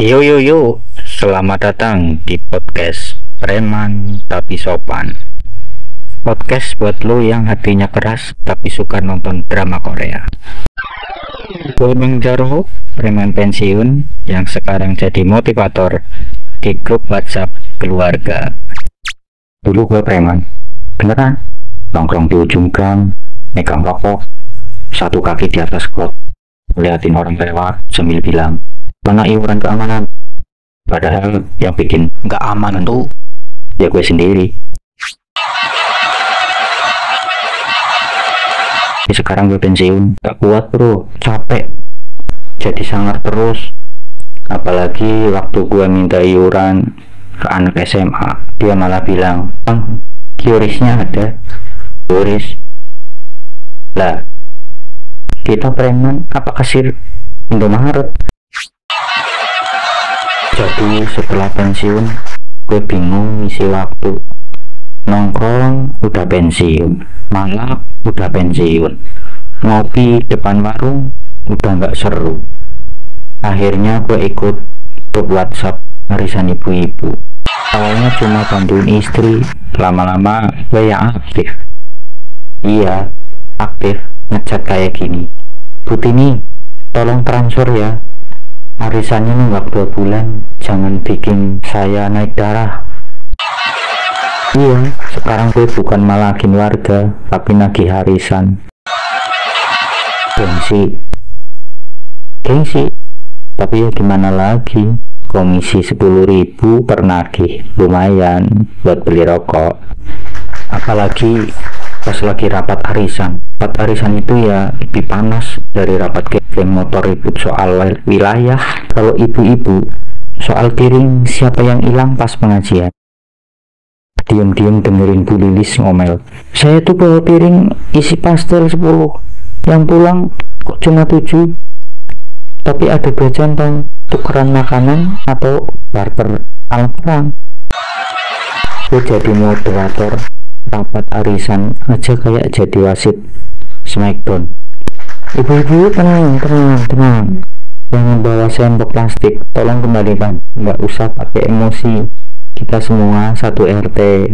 Yo yo yo, selamat datang di podcast Preman Tapi Sopan. Podcast buat lo yang hatinya keras tapi suka nonton drama Korea. Gue Bang Jarwo, preman pensiun yang sekarang jadi motivator di grup WhatsApp keluarga. Dulu gue preman, beneran, nongkrong di ujung gang, megang rokok, satu kaki di atas got, liatin orang lewat sambil bilang, mana iuran keamanan? Padahal yang bikin nggak aman tuh ya gue sendiri. Sekarang gue pensiun, gak kuat bro, capek, jadi sangar terus. Apalagi waktu gue minta iuran ke anak SMA, dia malah bilang, Bang, QRIS-nya ada. QRIS lah, kita preman apa kasir Indomaret? Jadi setelah pensiun gue bingung ngisi waktu. Nongkrong udah pensiun, malak udah pensiun, ngopi depan warung udah nggak seru. Akhirnya gue ikut grup WhatsApp arisan ibu-ibu. Awalnya cuma bantuin istri, lama-lama gue yang aktif. Iya, aktif ngechat kayak gini, Butini tolong transfer ya, arisannya nunggak 2 bulan, jangan bikin saya naik darah. Iya, sekarang gue bukan malakin warga, tapi nagih arisan. Gengsi, tapi ya gimana lagi, komisi 10.000 per nagih, lumayan buat beli rokok. Apalagi pas lagi rapat arisan itu ya lebih panas dari rapat geng motor ribut soal wilayah. Kalau ibu-ibu soal piring siapa yang hilang pas pengajian, diam-diam dengerin Bu Lilis ngomel, saya tuh bawa piring isi pastel 10, yang pulang kok cuma 7, tapi ada 2 centang, tukeran makanan atau barter ala perang. Gue jadi moderator rapat arisan aja kayak jadi wasit Smackdown. Ibu-ibu tenang, yang membawa sendok plastik tolong kembalikan, nggak usah pakai emosi, kita semua satu RT.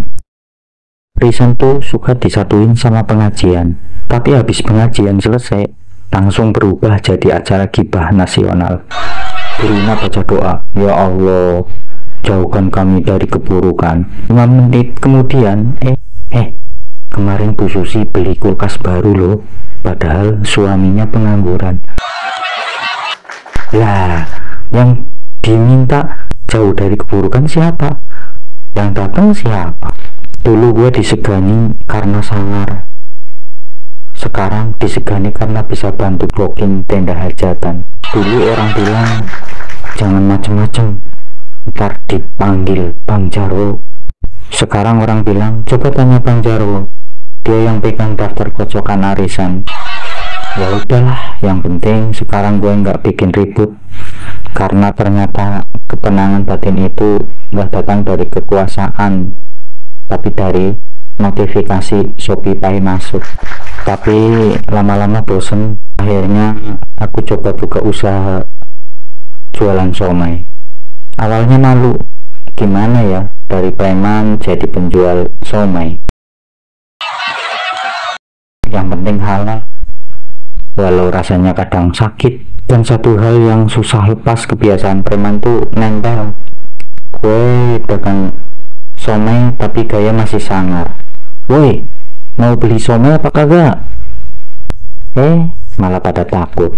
Arisan tuh suka disatuin sama pengajian, tapi habis pengajian selesai langsung berubah jadi acara gibah nasional. Burina baca doa, ya Allah jauhkan kami dari keburukan. 5 menit kemudian kemarin Bu Susi beli kulkas baru loh, padahal suaminya pengangguran. Lah, yang diminta jauh dari keburukan siapa? Yang datang siapa? Dulu gue disegani karena sangar, sekarang disegani karena bisa bantu blocking tenda hajatan. Dulu orang bilang jangan macem-macem, ntar dipanggil Bang Jarwo. Sekarang orang bilang coba tanya Bang Jarwo, dia yang pegang daftar kocokan arisan. Ya udahlah, yang penting sekarang gue nggak bikin ribut, karena ternyata ketenangan batin itu nggak datang dari kekuasaan, tapi dari notifikasi Shopee Pay masuk. Tapi lama-lama bosen, akhirnya aku coba buka usaha jualan somai. Awalnya malu, gimana ya dari preman jadi penjual somai. Yang penting halal, walau rasanya kadang sakit. Dan satu hal yang susah lepas kebiasaan preman tuh nempel. Gue dagang somai tapi gaya masih sangar, woi mau beli somai apa kagak? Malah pada takut.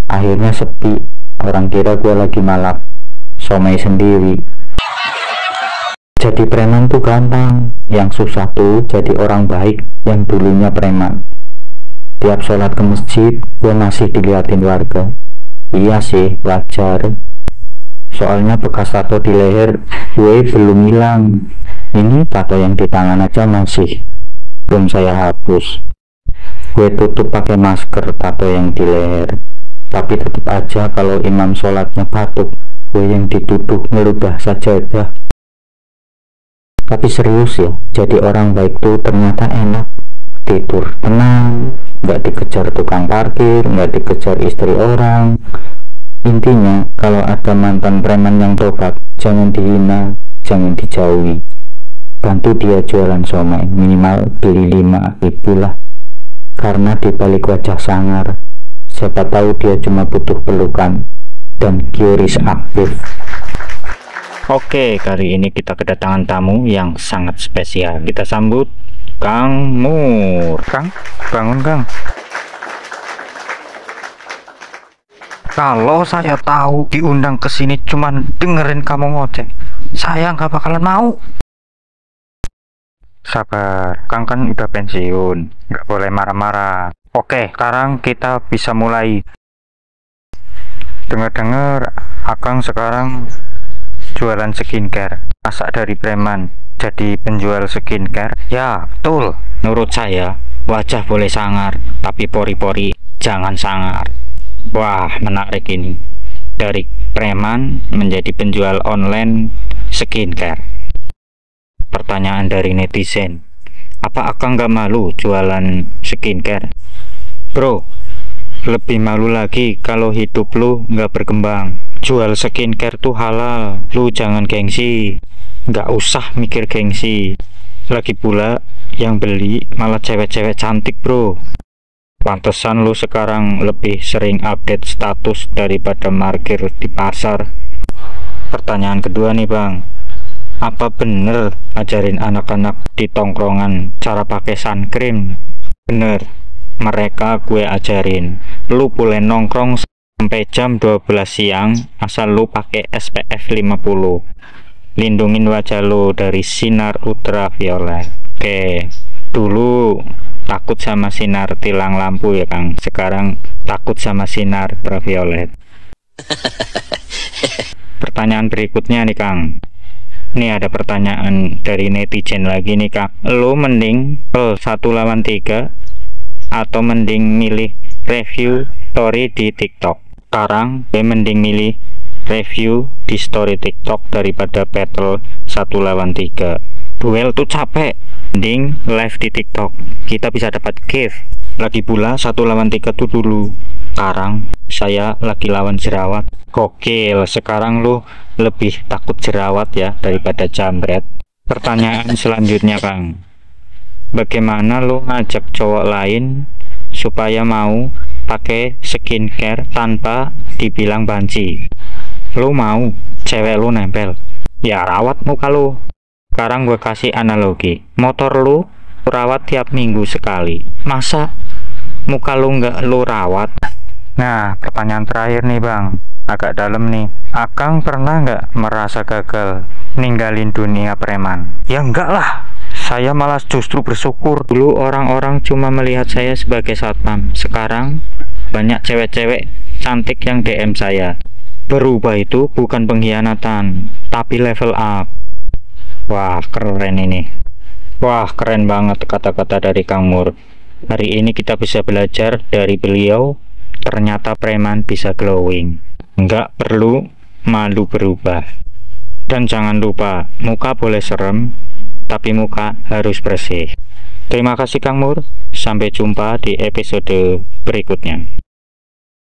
Akhirnya sepi, orang kira gue lagi malak somai sendiri. Jadi preman tuh gampang, yang susah tuh jadi orang baik yang dulunya preman. Tiap sholat ke masjid gue masih diliatin warga. Iya sih, wajar, soalnya bekas tato di leher gue belum hilang. Ini tato yang di tangan aja masih belum saya hapus. Gue tutup pakai masker tato yang di leher, tapi tetap aja kalau imam sholatnya batuk, gue yang dituduh ngerubah sajadah. Tapi serius ya, jadi orang baik tuh ternyata enak. Tidur tenang, nggak dikejar tukang parkir, nggak dikejar istri orang, Intinya, kalau ada mantan preman yang tobat, jangan dihina, jangan dijauhi. Bantu dia jualan somai, minimal beli 5.000 lah. Karena di balik wajah sangar, siapa tahu dia cuma butuh pelukan dan QRIS aktif. Oke, kali ini kita kedatangan tamu yang sangat spesial. Kita sambut Kang Mur. Kang, bangun Kang. Kalau saya tahu diundang ke sini cuman dengerin kamu ngoceh, saya nggak bakalan mau. Sabar, Kang kan udah pensiun, nggak boleh marah-marah. Oke, sekarang kita bisa mulai. Dengar-dengar Akang sekarang jualan skincare. Masa dari preman jadi penjual skincare? Ya, betul. Menurut saya, wajah boleh sangar, tapi pori-pori jangan sangar. Wah, menarik ini. Dari preman menjadi penjual online skincare. Pertanyaan dari netizen, apa Akang nggak malu jualan skincare? Bro, lebih malu lagi kalau hidup lu nggak berkembang. Jual skincare tuh halal, lu jangan gengsi. Nggak usah mikir gengsi. Lagi pula yang beli malah cewek-cewek cantik bro. Pantesan lu sekarang lebih sering update status daripada parkir di pasar. Pertanyaan kedua nih bang, apa bener ajarin anak-anak di tongkrongan cara pakai sun cream? Bener, mereka gue ajarin. Lu boleh nongkrong sampai jam 12 siang asal lu pakai SPF 50. Lindungin wajah lu dari sinar ultraviolet. Oke, dulu takut sama sinar tilang lampu ya Kang, sekarang takut sama sinar ultraviolet. Pertanyaan berikutnya nih Kang, ini ada pertanyaan dari netizen lagi nih Kang, lo mending 1 lawan 3 atau mending milih review story di TikTok? Sekarang gue mending milih review di story TikTok daripada battle 1 lawan 3. Duel tuh capek, mending live di TikTok, kita bisa dapat gift. Lagi pula 1 lawan 3 tuh dulu, sekarang saya lagi lawan jerawat. Gokil, sekarang lu lebih takut jerawat ya daripada jambret. Pertanyaan selanjutnya Kang, bagaimana lu ngajak cowok lain supaya mau pakai skincare tanpa dibilang banci? Lu mau cewek lu nempel, ya rawat muka lu. Sekarang gue kasih analogi, motor lu rawat tiap minggu sekali, masa muka lu nggak lu rawat? Nah, pertanyaan terakhir nih bang, agak dalam nih. Akang pernah nggak merasa gagal ninggalin dunia preman? Ya enggak lah, saya malah justru bersyukur. Dulu orang-orang cuma melihat saya sebagai satpam, sekarang banyak cewek-cewek cantik yang DM saya. Berubah itu bukan pengkhianatan, tapi level up. Wah, keren ini. Wah, keren banget kata-kata dari Kang Mur. Hari ini kita bisa belajar dari beliau, ternyata preman bisa glowing. Nggak perlu malu berubah. Dan jangan lupa, muka boleh serem, tapi muka harus bersih. Terima kasih Kang Mur, sampai jumpa di episode berikutnya.